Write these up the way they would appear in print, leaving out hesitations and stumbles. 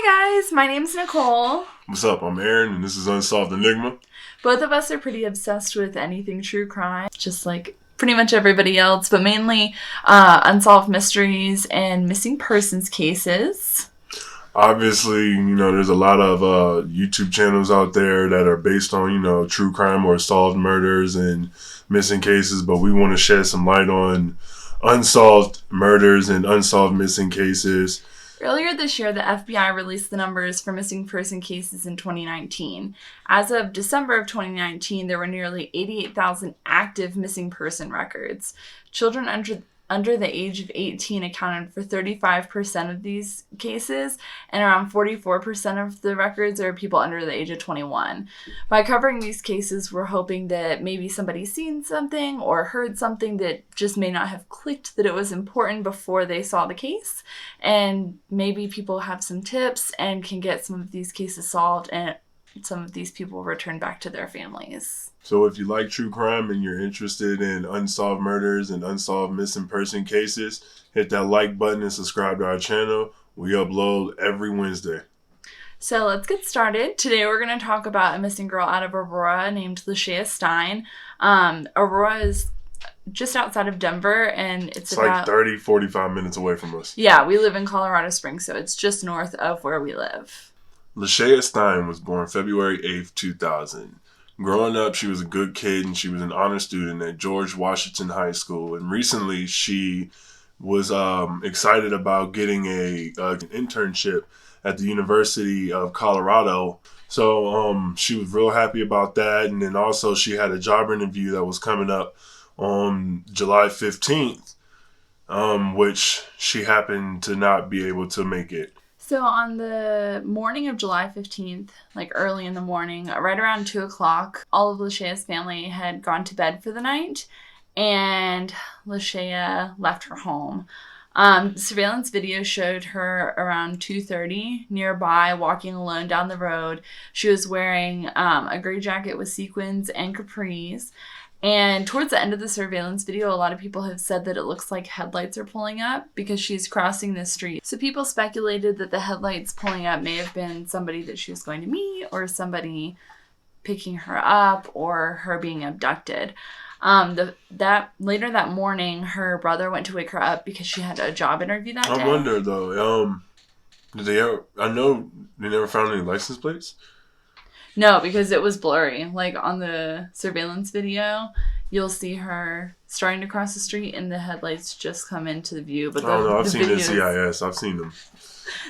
Hi guys, my name's Nicole. What's up? I'm Aaron, and this is Unsolved Enigma. Both of us are pretty obsessed with anything true crime, just like pretty much everybody else, but mainly unsolved mysteries and missing persons cases. Obviously, there's a lot of YouTube channels out there that are based on, true crime or solved murders and missing cases, but we want to shed some light on unsolved murders and unsolved missing cases. Earlier this year, the FBI released the numbers for missing person cases in 2019. As of December of 2019, there were nearly 88,000 active missing person records. Children under the age of 18 accounted for 35% of these cases, and around 44% of the records are people under the age of 21. By covering these cases, we're hoping that maybe somebody's seen something or heard something that just may not have clicked that it was important before they saw the case, and maybe people have some tips and can get some of these cases solved and some of these people returned back to their families. So if you like true crime and you're interested in unsolved murders and unsolved missing person cases, hit that like button and subscribe to our channel. We upload every Wednesday. So let's get started. Today we're going to talk about a missing girl out of Aurora named Lashaya Stine. Aurora is just outside of Denver, and it's about like 30-45 minutes away from us. Yeah, we live in Colorado Springs, so it's just north of where we live. Lashaya Stine was born February 8th, 2000. Growing up, she was a good kid, and she was an honor student at George Washington High School. And recently, she was excited about getting an internship at the University of Colorado. So she was real happy about that. And then also, she had a job interview that was coming up on July 15th, which she happened to not be able to make it. So on the morning of July 15th, like early in the morning, right around 2 o'clock, all of Lashaya's family had gone to bed for the night, and Lashaya left her home. Surveillance video showed her around 2:30 nearby, walking alone down the road. She was wearing a gray jacket with sequins and capris. And towards the end of the surveillance video, a lot of people have said that it looks like headlights are pulling up because she's crossing the street. So people speculated that the headlights pulling up may have been somebody that she was going to meet, or somebody picking her up, or her being abducted. Later that morning, her brother went to wake her up because she had a job interview that day. I wonder though, I know they never found any license plates. No, because it was blurry. Like on the surveillance video, you'll see her starting to cross the street and the headlights just come into the view. But I've seen NCIS. I've seen them.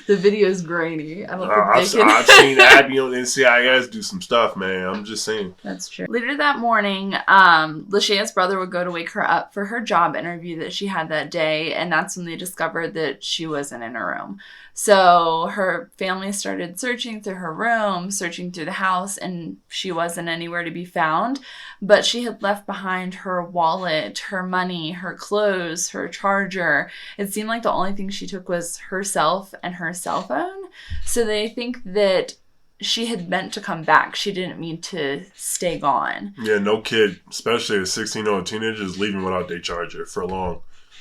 The video's grainy. I don't think I've seen Abby on NCIS do some stuff, man. I'm just saying. That's true. Later that morning, Lashaya's brother would go to wake her up for her job interview that she had that day, and that's when they discovered that she wasn't in her room. So her family started searching through her room, searching through the house, and she wasn't anywhere to be found. But she had left behind her wallet, her money, her clothes, her charger. It seemed like the only thing she took was herself and her cell phone. So they think that she had meant to come back. She didn't mean to stay gone. Yeah, no kid, especially a 16-year-old teenager, is leaving without their charger for long.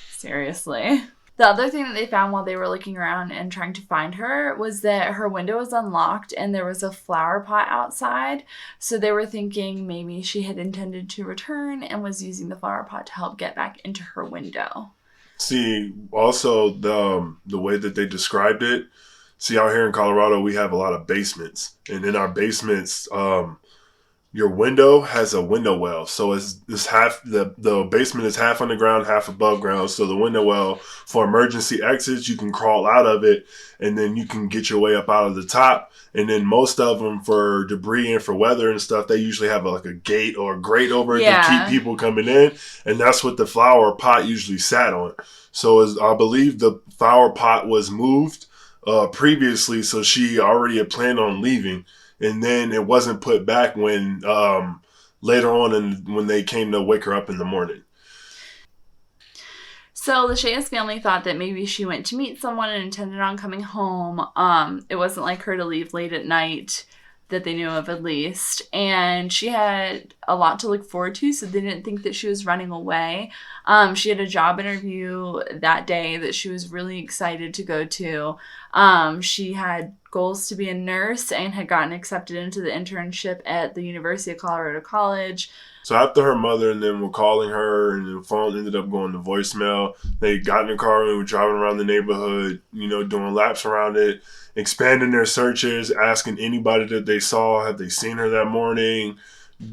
Seriously. The other thing that they found while they were looking around and trying to find her was that her window was unlocked and there was a flower pot outside. So they were thinking maybe she had intended to return and was using the flower pot to help get back into her window. See, also the way that they described it, out here in Colorado, we have a lot of basements. And in our basements, your window has a window well. So it's half, the basement is half underground, half above ground. So the window well, for emergency exits, you can crawl out of it and then you can get your way up out of the top. And then most of them, for debris and for weather and stuff, they usually have like a gate or a grate over it to keep people coming in. And that's what the flower pot usually sat on. So I believe the flower pot was moved previously, so she already had planned on leaving. And then it wasn't put back when later on when they came to wake her up in the morning. So Lashaya's family thought that maybe she went to meet someone and intended on coming home. It wasn't like her to leave late at night that they knew of, at least. And she had a lot to look forward to, so they didn't think that she was running away. She had a job interview that day that she was really excited to go to. She had goals to be a nurse and had gotten accepted into the internship at the University of Colorado College. So after her mother and them were calling her and the phone ended up going to voicemail, they got in the car and were driving around the neighborhood, doing laps around it, expanding their searches, asking anybody that they saw, have they seen her that morning?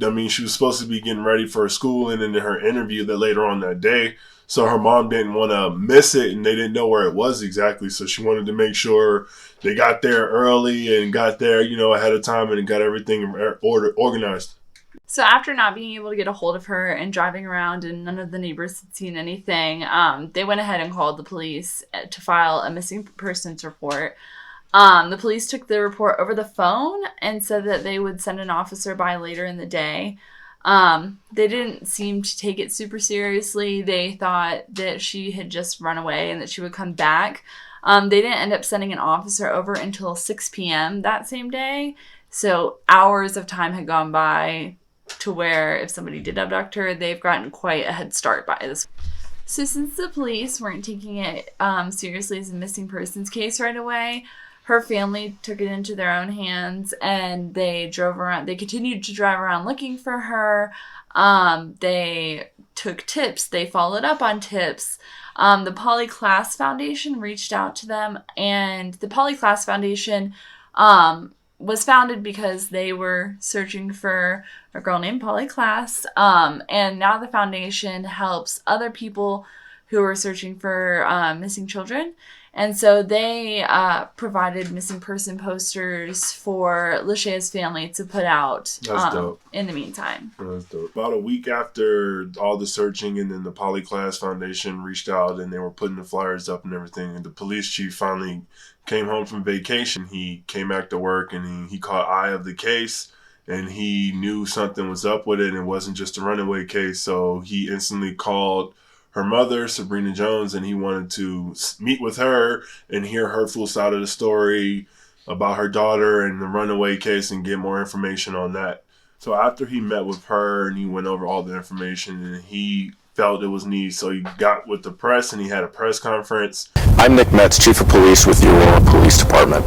I mean, she was supposed to be getting ready for school and then her interview that later on that day. So her mom didn't want to miss it and they didn't know where it was exactly. So she wanted to make sure they got there early and got there, ahead of time and got everything organized. So after not being able to get a hold of her and driving around and none of the neighbors had seen anything, they went ahead and called the police to file a missing persons report. The police took the report over the phone and said that they would send an officer by later in the day. They didn't seem to take it super seriously. They thought that she had just run away and that she would come back. They didn't end up sending an officer over until 6 p.m. that same day. So hours of time had gone by to where if somebody did abduct her, they've gotten quite a head start by this. So since the police weren't taking it seriously as a missing persons case right away, her family took it into their own hands and they drove around. They continued to drive around looking for her. They took tips. They followed up on tips. The Polly Klaas Foundation reached out to them, and the Polly Klaas Foundation was founded because they were searching for a girl named Polly Klaas. And now the foundation helps other people who are searching for missing children. And so they provided missing person posters for Lashaya's family to put out in the meantime. That's dope. About a week after all the searching, and then the Polly Klaas Foundation reached out and they were putting the flyers up and everything. And the police chief finally came home from vacation. He came back to work and he caught eye of the case. And he knew something was up with it and it wasn't just a runaway case. So he instantly called her mother, Sabrina Jones, and he wanted to meet with her and hear her full side of the story about her daughter and the runaway case and get more information on that. So after he met with her and he went over all the information and he felt it was needed, so he got with the press and he had a press conference. I'm Nick Metz, Chief of Police with the Aurora Police Department.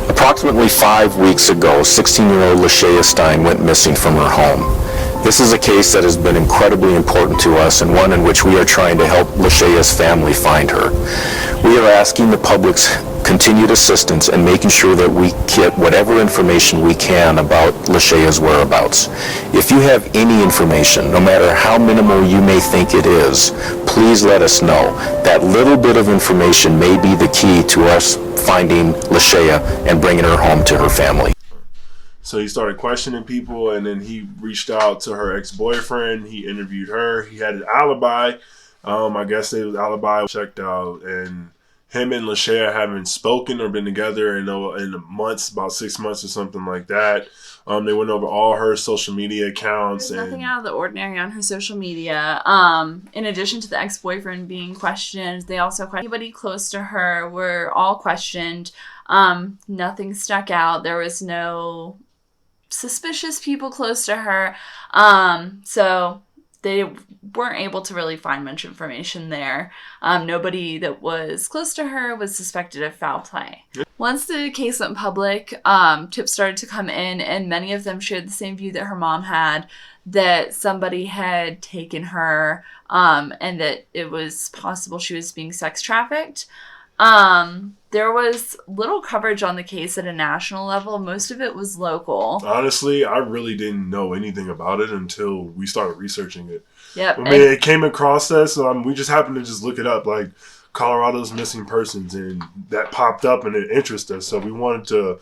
Approximately 5 weeks ago, 16-year-old Lashaya Stine went missing from her home. This is a case that has been incredibly important to us and one in which we are trying to help Lashaya's family find her. We are asking the public's continued assistance and making sure that we get whatever information we can about Lashaya's whereabouts. If you have any information, no matter how minimal you may think it is, please let us know. That little bit of information may be the key to us finding Lashaya and bringing her home to her family. So he started questioning people, and then he reached out to her ex-boyfriend. He interviewed her. He had an alibi. I guess they was alibi checked out, and him and Lashaya haven't spoken or been together in months, about 6 months or something like that. They went over all her social media accounts. There's nothing out of the ordinary on her social media. In addition to the ex-boyfriend being questioned, they also questioned anybody close to her. Were all questioned. Nothing stuck out. There was no suspicious people close to her. So they weren't able to really find much information there. Nobody that was close to her was suspected of foul play. Once the case went public, tips started to come in, and many of them shared the same view that her mom had, that somebody had taken her, and that it was possible she was being sex trafficked. There was little coverage on the case at a national level. Most of it was local. Honestly, I really didn't know anything about it until we started researching it. Yep. I mean, it came across us, so we just happened to just look it up, like Colorado's missing persons, and that popped up and it interested us. So we wanted to,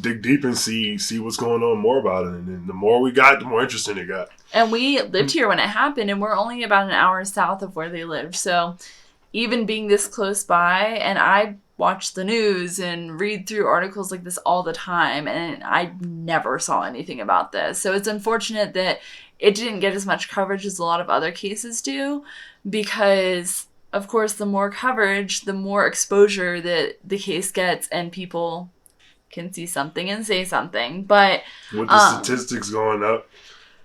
dig deep and see what's going on more about it. And then the more we got, the more interesting it got. And we lived here when it happened, and we're only about an hour south of where they lived. So even being this close by, and I watch the news and read through articles like this all the time, and I never saw anything about this. So it's unfortunate that it didn't get as much coverage as a lot of other cases do, because, of course, the more coverage, the more exposure that the case gets, and people can see something and say something. But with the statistics going up,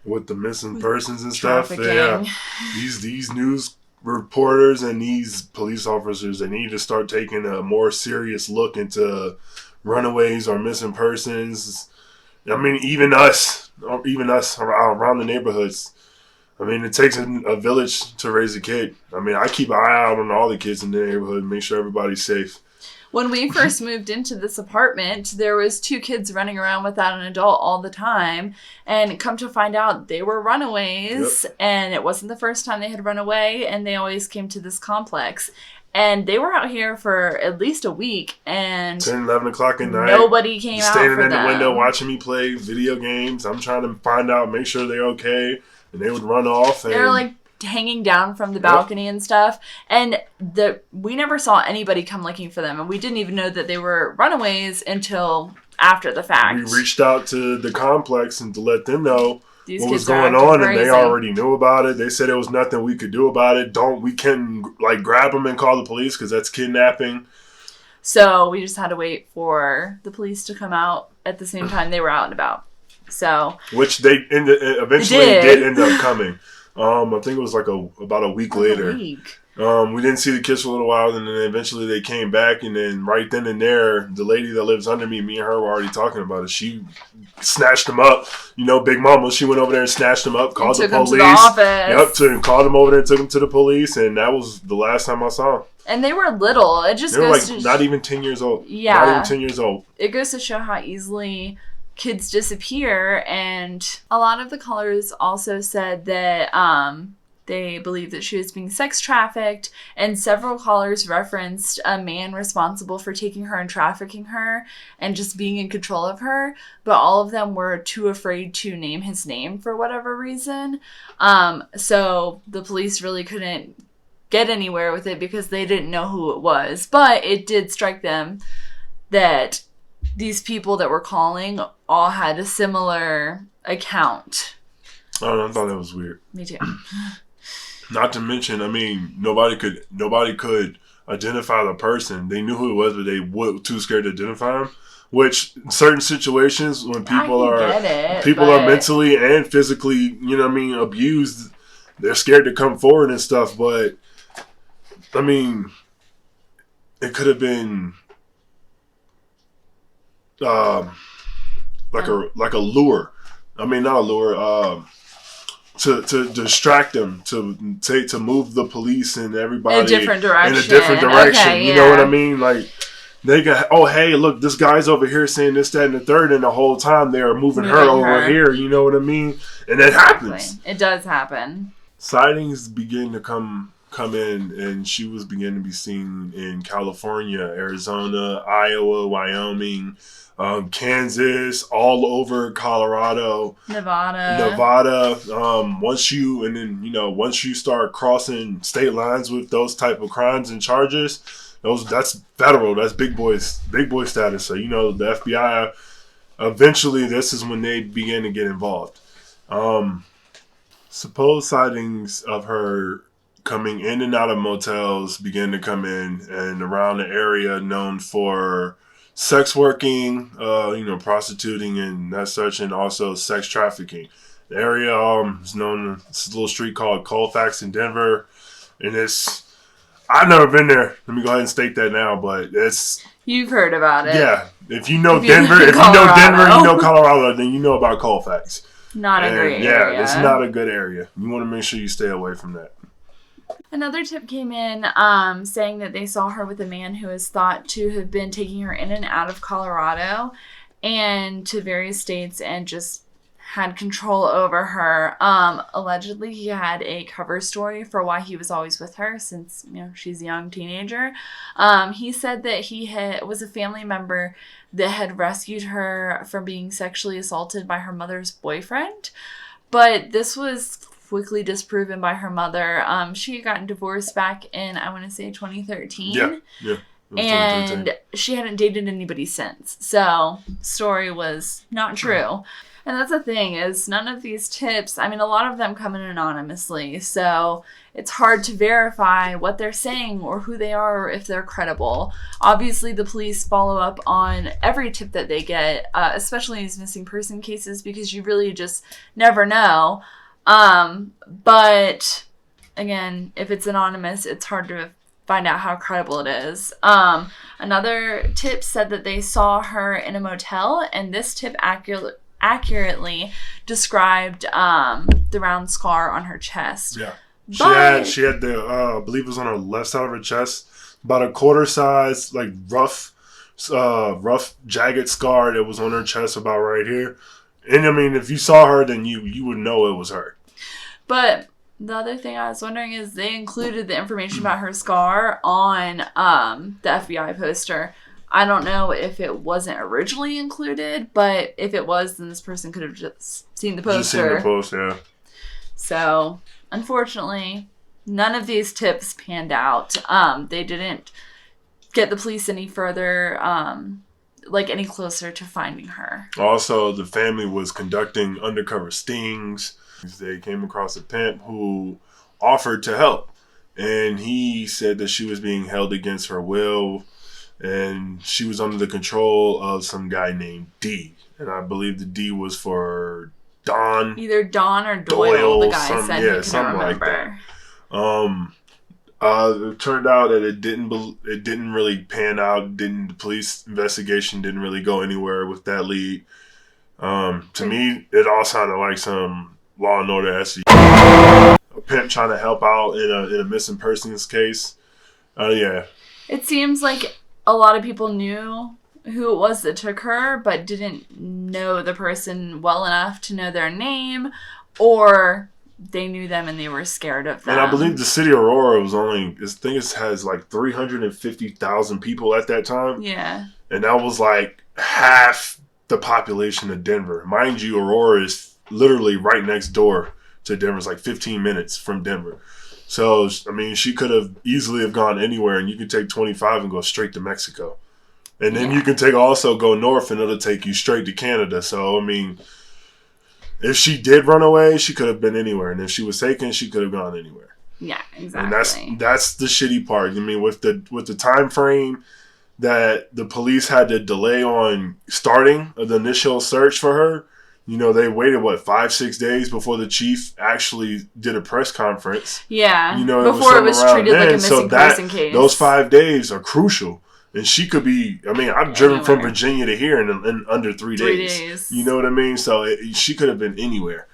with the missing persons and stuff, yeah, these news reporters and these police officers, they need to start taking a more serious look into runaways or missing persons. I mean, even us around the neighborhoods. I mean, it takes a village to raise a kid. I mean, I keep an eye out on all the kids in the neighborhood, make sure everybody's safe. When we first moved into this apartment, there was 2 kids running around without an adult all the time. And come to find out, they were runaways. Yep. And it wasn't the first time they had run away. And they always came to this complex. And they were out here for at least a week. And 10, 11 o'clock at night. Nobody came out for them. Standing in the window watching me play video games. I'm trying to find out, make sure they're okay. And they would run off. And they're like hanging down from the balcony and stuff. And we never saw anybody come looking for them. And we didn't even know that they were runaways until after the fact. We reached out to the complex and to let them know what was going on. And they already knew about it. They said there was nothing we could do about it. We couldn't grab them and call the police because that's kidnapping. So we just had to wait for the police to come out at the same time they were out and about. So, which they eventually did end up coming. I think it was about a week later. We didn't see the kids for a little while, and then eventually they came back, and then right then and there, the lady that lives under me and her were already talking about it. She snatched them up. Big mama, she went over there and snatched them up, called the police. Took them to the office. Called them over there and took them to the police, and that was the last time I saw them. And they were little. It just they were not even 10 years old. Yeah. Not even 10 years old. It goes to show how easily kids disappear. And a lot of the callers also said that they believe that she was being sex trafficked, and several callers referenced a man responsible for taking her and trafficking her and just being in control of her, but all of them were too afraid to name his name for whatever reason. So the police really couldn't get anywhere with it because they didn't know who it was, but it did strike them that these people that were calling all had a similar account. Oh, I thought that was weird. Me too. Not to mention, I mean, nobody could identify the person. They knew who it was, but they were too scared to identify him. Which, in certain situations, when people are mentally and physically, abused, they're scared to come forward and stuff. But I mean, it could have been like a lure. I mean, not a lure. To distract them, to move the police and everybody in a different direction. Okay, you know what I mean? Like, they got, oh, hey, look, this guy's over here saying this, that, and the third, and the whole time they are moving her over here, you know what I mean? And it happens. It does happen. Sightings begin to come in, and she was beginning to be seen in California, Arizona, Iowa, Wyoming, Kansas, all over Colorado, Nevada. Once you start crossing state lines with those type of crimes and charges, that's federal. That's big boy status. So the FBI. Eventually, this is when they began to get involved. Supposed sightings of her coming in and out of motels began to come in and around the area known for sex working, prostituting and that such, and also sex trafficking. The area is known, it's a little street called Colfax in Denver, and I've never been there. Let me go ahead and state that now, but you've heard about it. Yeah, if you know Denver, you know Colorado, then you know about Colfax. Not a great area. Yeah, it's not a good area. You want to make sure you stay away from that. Another tip came in saying that they saw her with a man who is thought to have been taking her in and out of Colorado and to various states and just had control over her. Allegedly, he had a cover story for why he was always with her since, she's a young teenager. He said that he was a family member that had rescued her from being sexually assaulted by her mother's boyfriend. But this was quickly disproven by her mother. She had gotten divorced back in, I want to say, 2013. Yeah. And she hadn't dated anybody since. So, story was not true. And that's the thing, is none of these tips, a lot of them come in anonymously. So, it's hard to verify what they're saying or who they are or if they're credible. Obviously, the police follow up on every tip that they get, especially in these missing person cases, because you really just never know. But again, if it's anonymous, it's hard to find out how credible it is. Another tip said that they saw her in a motel, and this tip accurately described the round scar on her chest. Yeah. She had the, I believe it was on her left side of her chest, about a quarter size, like rough, jagged scar that was on her chest about right here. And I mean, if you saw her, then you would know it was her. But the other thing I was wondering is they included the information about her scar on the FBI poster. I don't know if it wasn't originally included, but if it was, then this person could have just seen the poster. Just seen the post, yeah. So, unfortunately, none of these tips panned out. They didn't get the police any further, any closer to finding her. Also, the family was conducting undercover stings. They came across a pimp who offered to help. And he said that she was being held against her will. And she was under the control of some guy named D. And I believe the D was for Don. Either Don or Doyle, the guy said he couldn't remember. Like that. It turned out that it didn't really pan out. The police investigation didn't really go anywhere with that lead. To me, it all sounded like some Law and Order SVU. A pimp trying to help out in a missing persons case. Yeah. It seems like a lot of people knew who it was that took her, but didn't know the person well enough to know their name, or they knew them and they were scared of them. And I believe the city of Aurora was only, I think it has like 350,000 people at that time. Yeah. And that was like half the population of Denver. Mind you, Aurora is literally right next door to Denver. It's like 15 minutes from Denver. So, I mean, she could have easily have gone anywhere, and you can take 25 and go straight to Mexico. And then you can go north, and it'll take you straight to Canada. So, I mean, if she did run away, she could have been anywhere. And if she was taken, she could have gone anywhere. Yeah, exactly. And that's the shitty part. I mean, with the time frame that the police had to delay on starting the initial search for her, you know, they waited, 5-6 days before the chief actually did a press conference. Yeah, you know, before it was treated like a missing person case. Those 5 days are crucial. And she could be, I mean, I've driven from Virginia to here in under 3 days. 3 days. You know what I mean? So she could have been anywhere.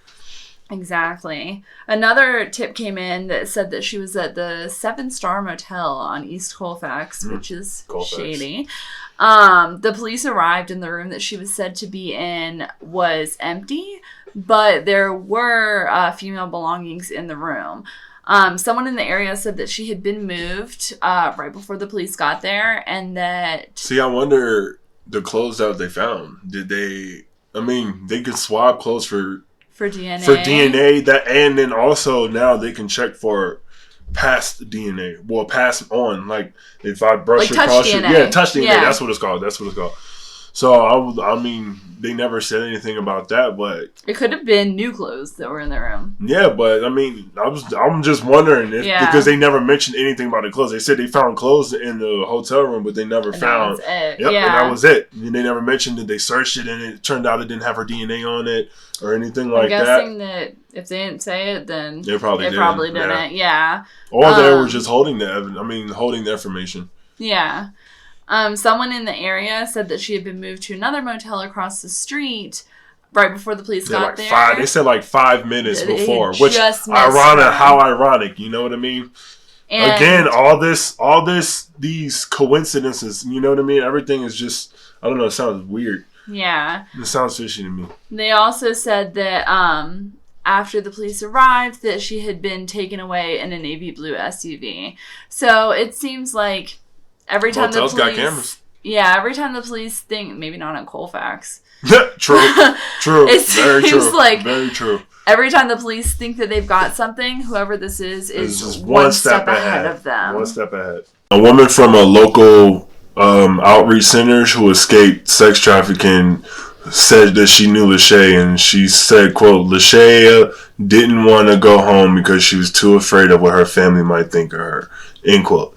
Exactly. Another tip came in that said that she was at the 7-star motel on East Colfax, which is shady. The police arrived and the room that she was said to be in was empty, but there were female belongings in the room. Someone in the area said that she had been moved right before the police got there, and that... See, I wonder the clothes that they found. Did they... I mean, they could swab clothes for DNA. For DNA, and then also now they can check for past DNA. Well, pass on. Like, if I brush across your... Yeah, touch DNA. Yeah. That's what it's called. So, I mean, they never said anything about that, but... It could have been new clothes that were in the room. Yeah, but, I mean, I'm just wondering if... Yeah. Because they never mentioned anything about the clothes. They said they found clothes in the hotel room, but they never found... That was it. Yep, and that was it. And they never mentioned that they searched it, and it turned out it didn't have her DNA on it, or anything like that. I'm guessing that if they didn't say it, then... They probably didn't. Yeah. Or they were just holding the information. Yeah. Someone in the area said that she had been moved to another motel across the street right before the police got there. They said 5 minutes before, which how ironic, you know what I mean? And again, these coincidences, you know what I mean? Everything is just, I don't know, it sounds weird. Yeah. It sounds fishy to me. They also said that after the police arrived, that she had been taken away in a navy blue SUV. So it seems like every time the police got cameras. Yeah, every time the police think, maybe not in Colfax. True. It seems like very true. Every time the police think that they've got something, whoever this is just one step ahead of them. One step ahead. A woman from a local outreach center who escaped sex trafficking said that she knew Lashaya, and she said, quote, Lashaya didn't want to go home because she was too afraid of what her family might think of her, end quote.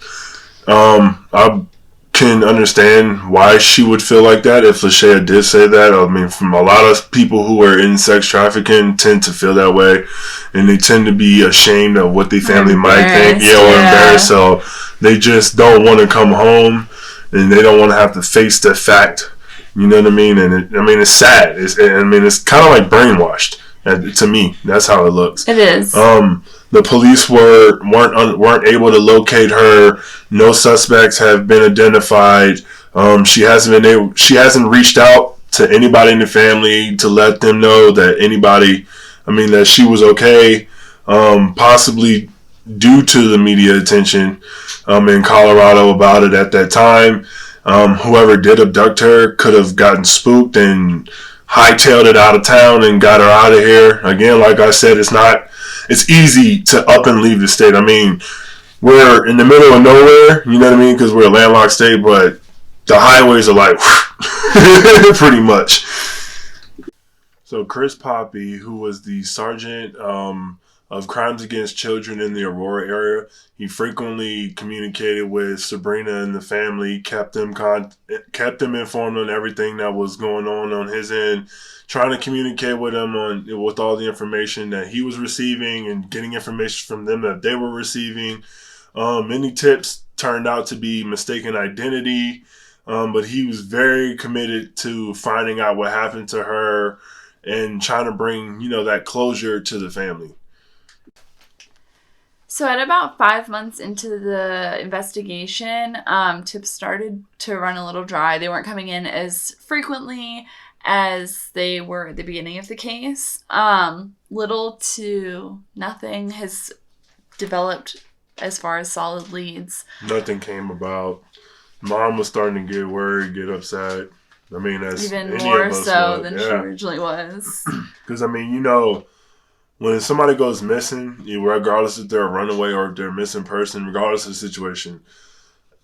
I can understand why she would feel like that if Lashaya did say that. I mean, from a lot of people who are in sex trafficking tend to feel that way, and they tend to be ashamed of what their family might think. Yeah, or embarrassed. So they just don't want to come home, and they don't want to have to face the fact. You know what I mean? And it's sad. It's kind of like brainwashed. To me, that's how it looks. It is. The police weren't able to locate her. No suspects have been identified. She hasn't reached out to anybody in the family to let them know that that she was okay. Possibly due to the media attention in Colorado about it at that time. Whoever did abduct her could have gotten spooked and hightailed it out of town and got her out of here. Again, like I said, it's easy to up and leave the state. I mean, we're in the middle of nowhere, you know what I mean, because we're a landlocked state, but the highways are like pretty much. So Chris Poppy, who was the sergeant of crimes against children in the Aurora area, he frequently communicated with Sabrina and the family, kept them informed on everything that was going on his end, trying to communicate with them with all the information that he was receiving and getting information from them that they were receiving. Many tips turned out to be mistaken identity, but he was very committed to finding out what happened to her and trying to bring, that closure to the family. So at about 5 months into the investigation, tips started to run a little dry. They weren't coming in as frequently as they were at the beginning of the case. Little to nothing has developed as far as solid leads. Nothing came about. Mom was starting to get worried, get upset. I mean, that's even any more of us so would, than she originally was. Because, when somebody goes missing, regardless if they're a runaway or if they're a missing person, regardless of the situation,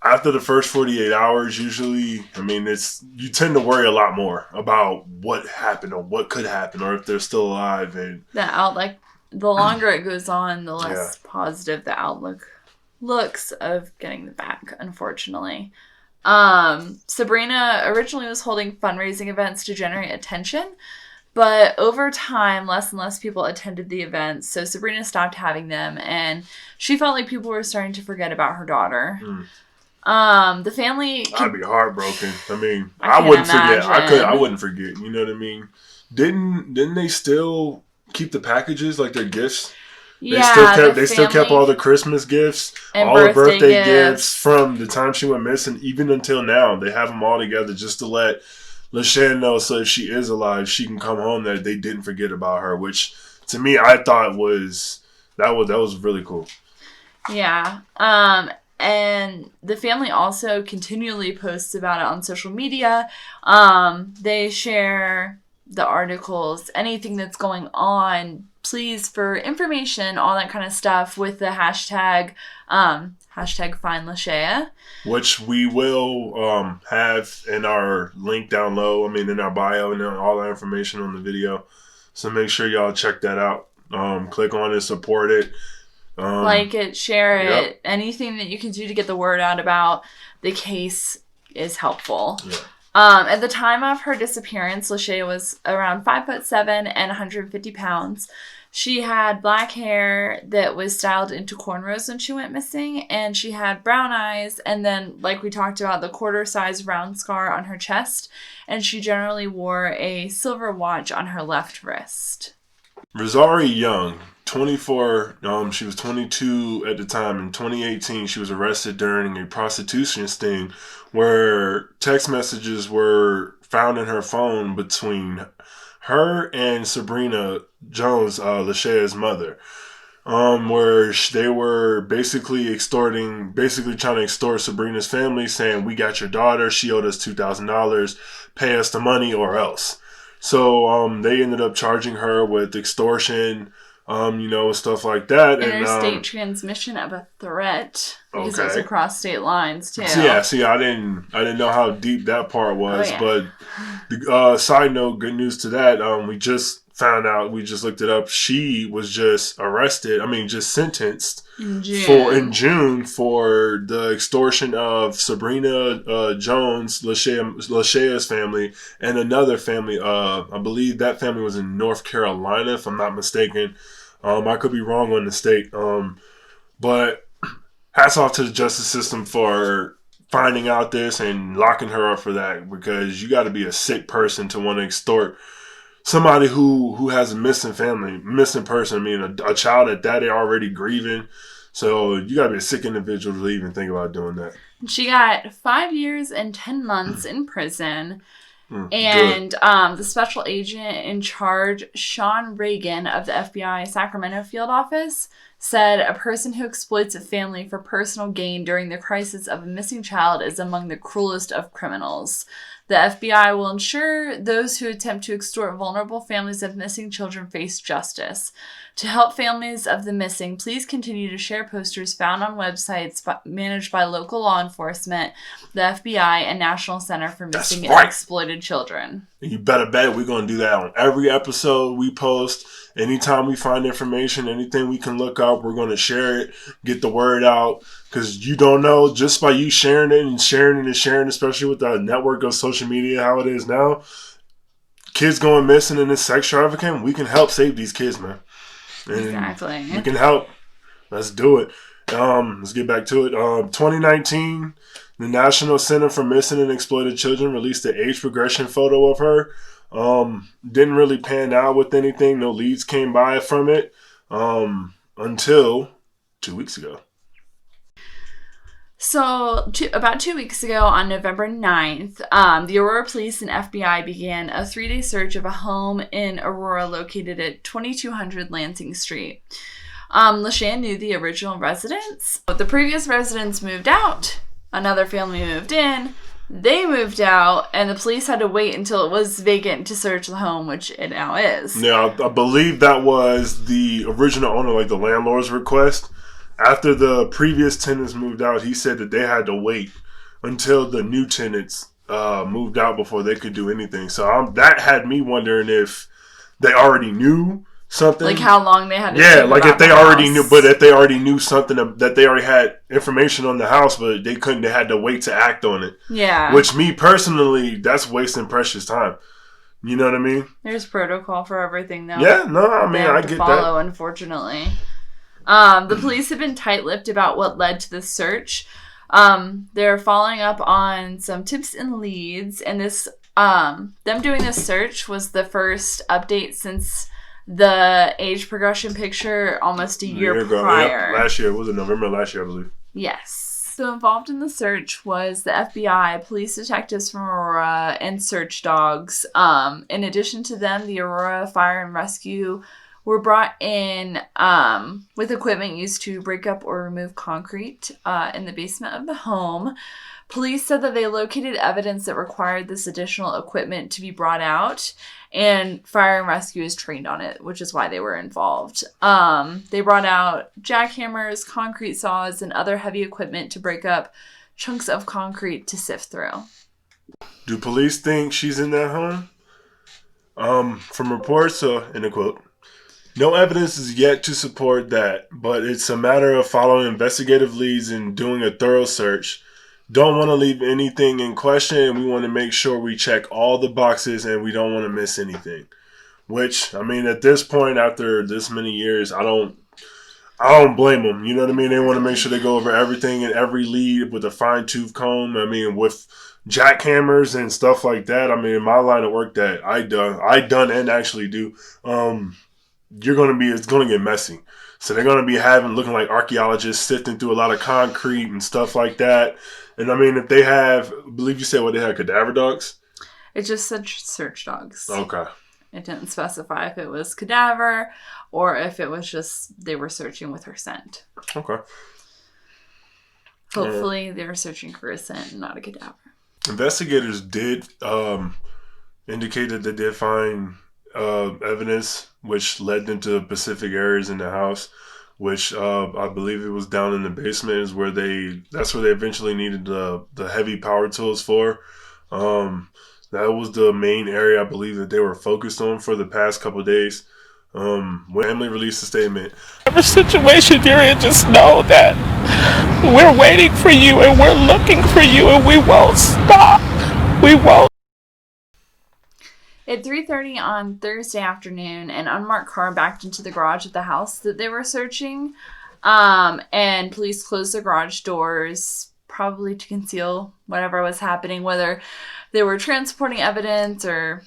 after the first 48 hours, usually, you tend to worry a lot more about what happened or what could happen or if they're still alive. And the longer it goes on, the less positive the outlook looks of getting them back, unfortunately. Sabrina originally was holding fundraising events to generate attention, but over time, less and less people attended the events, so Sabrina stopped having them, and she felt like people were starting to forget about her daughter. The family... I'd be heartbroken. I wouldn't imagine. forget. I wouldn't forget. You know what I mean? Didn't they still keep the packages, like their gifts? Yeah, they still kept all the Christmas gifts, and all the birthday gifts gifts from the time she went missing, even until now. They have them all together just to let Lashaya know, so if she is alive, she can come home, that they didn't forget about her, which to me, I thought was really cool. Yeah. And the family also continually posts about it on social media. They share the articles, anything that's going on, please for information, all that kind of stuff with the hashtag Find Lashaya, which we will have in our link down low. In our bio and all that information on the video. So make sure y'all check that out. Click on it, support it. Like it, share it. Anything that you can do to get the word out about the case is helpful. Yeah. At the time of her disappearance, Lashaya was around 5'7" and 150 pounds. She had black hair that was styled into cornrows when she went missing, and she had brown eyes, and then, like we talked about, the quarter-size round scar on her chest, and she generally wore a silver watch on her left wrist. Rosarie Young, 24, she was 22 at the time. In 2018, she was arrested during a prostitution sting where text messages were found in her phone between her and Sabrina Jones, Lashaya's mother, where they were basically trying to extort Sabrina's family, saying, "We got your daughter. She owed us $2,000. Pay us the money or else." So they ended up charging her with extortion, stuff like that. Interstate transmission of a threat, because it was across state lines too. See, I didn't know how deep that part was. But the side note, good news to that, we just found out, we just looked it up. She was just sentenced in June for the extortion of Sabrina Jones, Lashaya's family, and another family. I believe that family was in North Carolina, if I'm not mistaken. I could be wrong on the state. But hats off to the justice system for finding out this and locking her up for that, because you got to be a sick person to want to extort somebody who has a missing person. I mean, a child at that, they're already grieving. So you got to be a sick individual to even think about doing that. She got 5 years and 10 months in prison. And the special agent in charge, Sean Reagan of the FBI Sacramento field office, said a person who exploits a family for personal gain during the crisis of a missing child is among the cruelest of criminals. The FBI will ensure those who attempt to extort vulnerable families of missing children face justice. To help families of the missing, please continue to share posters found on websites managed by local law enforcement, the FBI, and National Center for Missing and Exploited Children. You better bet we're going to do that on every episode we post. Anytime we find information, anything we can look up, we're going to share it, get the word out. Because you don't know, just by you sharing it and sharing it and sharing, especially with the network of social media, how it is now, kids going missing in this sex trafficking, we can help save these kids, man. And exactly. We can help. Let's do it. Let's get back to it. 2019, the National Center for Missing and Exploited Children released the age progression photo of her. Didn't really pan out with anything. No leads came by from it until 2 weeks ago. So, about 2 weeks ago, on November 9th, the Aurora Police and FBI began a 3-day search of a home in Aurora located at 2200 Lansing Street. Lashaya knew the original residents. The previous residents moved out. Another family moved in. They moved out, and the police had to wait until it was vacant to search the home, which it now is. Now, I believe that was the original owner, like the landlord's request. After the previous tenants moved out, he said that they had to wait until the new tenants moved out before they could do anything. So that had me wondering if they already knew something. Like how long they had to Yeah, like if they already house. knew, but if they already knew something, that they already had information on the house, but they couldn't, they had to wait to act on it. Yeah. Which, me personally, that's wasting precious time. You know what I mean? There's protocol for everything, though. Yeah, no, I mean, I get follow, that. Unfortunately. The police have been tight-lipped about what led to this search. They're following up on some tips and leads, and this, them doing this search was the first update since the age progression picture almost a year prior. Yep. Last year, was it November last year, I believe? Yes. So involved in the search was the FBI, police detectives from Aurora, and search dogs. In addition to them, the Aurora Fire and Rescue were brought in with equipment used to break up or remove concrete in the basement of the home. Police said that they located evidence that required this additional equipment to be brought out, and Fire and Rescue is trained on it, which is why they were involved. They brought out jackhammers, concrete saws, and other heavy equipment to break up chunks of concrete to sift through. Do police think she's in that home? From reports, in a quote, no evidence is yet to support that, but it's a matter of following investigative leads and doing a thorough search. Don't want to leave anything in question, and we want to make sure we check all the boxes and we don't want to miss anything. Which, I mean, at this point, after this many years, I don't blame them. You know what I mean? They want to make sure they go over everything and every lead with a fine-tooth comb. I mean, with jackhammers and stuff like that. I mean, in my line of work that I done and actually do, it's going to get messy. So they're going to be looking like archaeologists sifting through a lot of concrete and stuff like that. And I mean, if they have, I believe you said what they had, cadaver dogs? It just said search dogs. Okay. It didn't specify if it was cadaver or if it was just they were searching with her scent. Okay. Hopefully they were searching for a scent and not a cadaver. Investigators did indicate that they did find evidence which led them to specific areas in the house, which I believe it was down in the basement is where that's where they eventually needed the heavy power tools for. That was the main area I believe that they were focused on for the past couple of days. When Emily released a statement, whatever situation you're in, just know that we're waiting for you and we're looking for you and we won't stop. We won't. At 3:30 on Thursday afternoon, an unmarked car backed into the garage of the house that they were searching. And police closed the garage doors, probably to conceal whatever was happening, whether they were transporting evidence or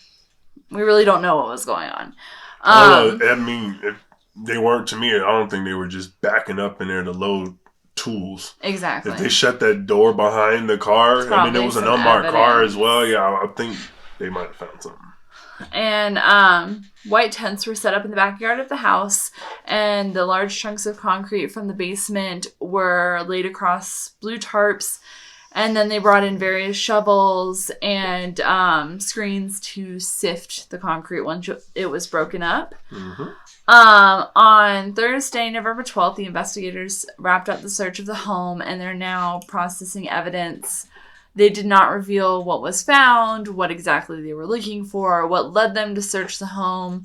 we really don't know what was going on. I don't know. I mean, if they weren't, to me, I don't think they were just backing up in there to load tools. Exactly. If they shut that door behind the car, I mean, it was an unmarked car as well. Yeah, I think they might have found something. And white tents were set up in the backyard of the house, and the large chunks of concrete from the basement were laid across blue tarps. And then they brought in various shovels and screens to sift the concrete once it was broken up. Mm-hmm. On Thursday, November 12th, the investigators wrapped up the search of the home, and they're now processing evidence. They did not reveal what was found, what exactly they were looking for, what led them to search the home.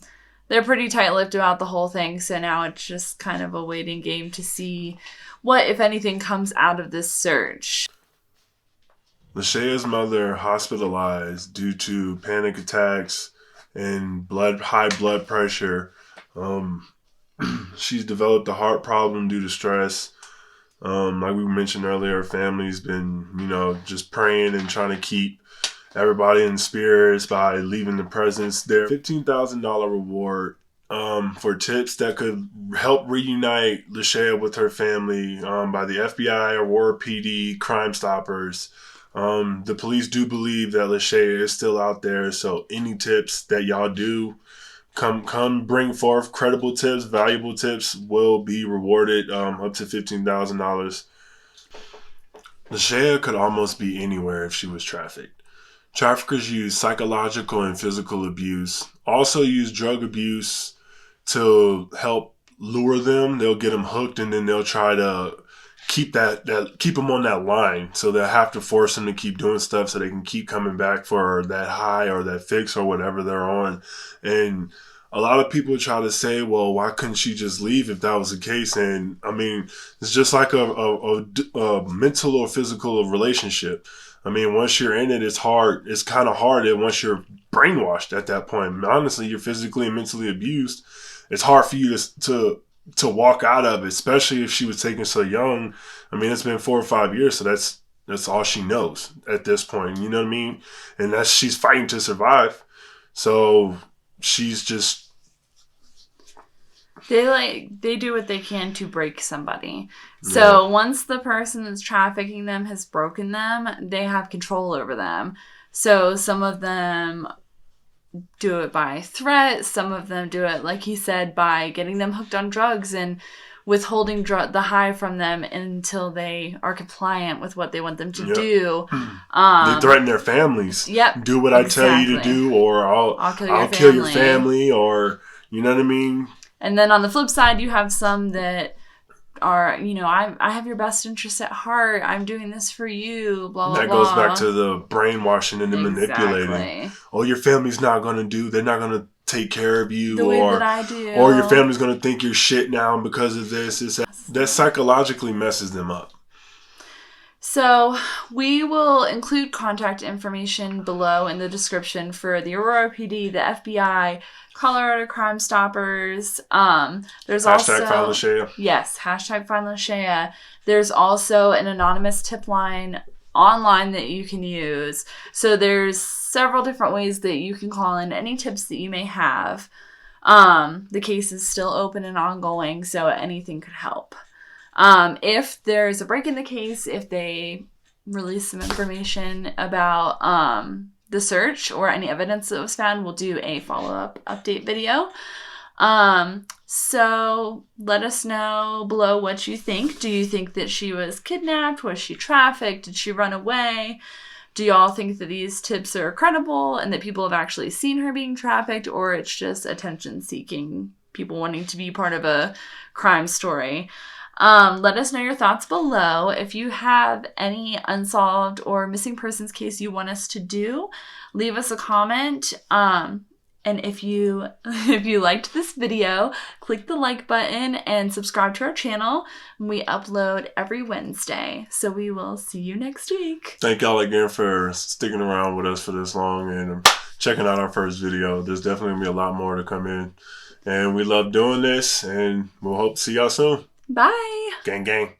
They're pretty tight-lipped about the whole thing, so now it's just kind of a waiting game to see what, if anything, comes out of this search. Lashaya's mother hospitalized due to panic attacks and high blood pressure. She's developed a heart problem due to stress. Like we mentioned earlier, her family's been, just praying and trying to keep everybody in spirits by leaving the presents there. $15,000 reward for tips that could help reunite Lashaya with her family by the FBI, Aurora PD, Crime Stoppers. The police do believe that Lashaya is still out there, so any tips that y'all do, come bring forth credible tips, valuable tips will be rewarded up to $15,000. Lashaya could almost be anywhere if she was trafficked. Traffickers use psychological and physical abuse, also use drug abuse to help lure them. They'll get them hooked, and then they'll try to keep them on that line. So they'll have to force them to keep doing stuff so they can keep coming back for that high or that fix or whatever they're on. And a lot of people try to say, well, why couldn't she just leave if that was the case? And I mean, it's just like a mental or physical relationship. I mean, once you're in it, it's hard. It's kind of hard. And once you're brainwashed at that point, honestly, you're physically and mentally abused. It's hard for you to walk out of it, especially if she was taken so young. I mean, it's been 4 or 5 years, so that's all she knows at this point. You know what I mean? And she's fighting to survive. So she's just, they do what they can to break somebody. So once the person that's trafficking them has broken them, they have control over them. So some of them do it by threat. Some of them do it, like he said, by getting them hooked on drugs and withholding the high from them until they are compliant with what they want them to do. They threaten their families. Yep. Do what I tell you to do, or I'll kill your family, or you know what I mean? And then on the flip side, you have some that are, I have your best interest at heart. I'm doing this for you, blah, blah, blah. That goes back to the brainwashing and the manipulating. Oh, your family's they're not going to take care of you. The way that I do. Or your family's going to think you're shit now because of this. That psychologically messes them up. So we will include contact information below in the description for the Aurora PD, the FBI, Colorado Crime Stoppers. There's also Find Lashaya. Yes, #Find Lashaya. There's also an anonymous tip line online that you can use. So there's several different ways that you can call in any tips that you may have. The case is still open and ongoing, so anything could help. If there's a break in the case, if they release some information about the search or any evidence that was found, we'll do a follow-up update video. So let us know below what you think. Do you think that she was kidnapped? Was she trafficked? Did she run away? Do y'all think that these tips are credible and that people have actually seen her being trafficked, or it's just attention-seeking, people wanting to be part of a crime story? Let us know your thoughts below. If you have any unsolved or missing persons case you want us to do, leave us a comment. And if you liked this video, click the like button and subscribe to our channel. We upload every Wednesday. So we will see you next week. Thank y'all again for sticking around with us for this long and checking out our first video. There's definitely going to be a lot more to come in. And we love doing this, and we'll hope to see y'all soon. Bye. Gang, gang.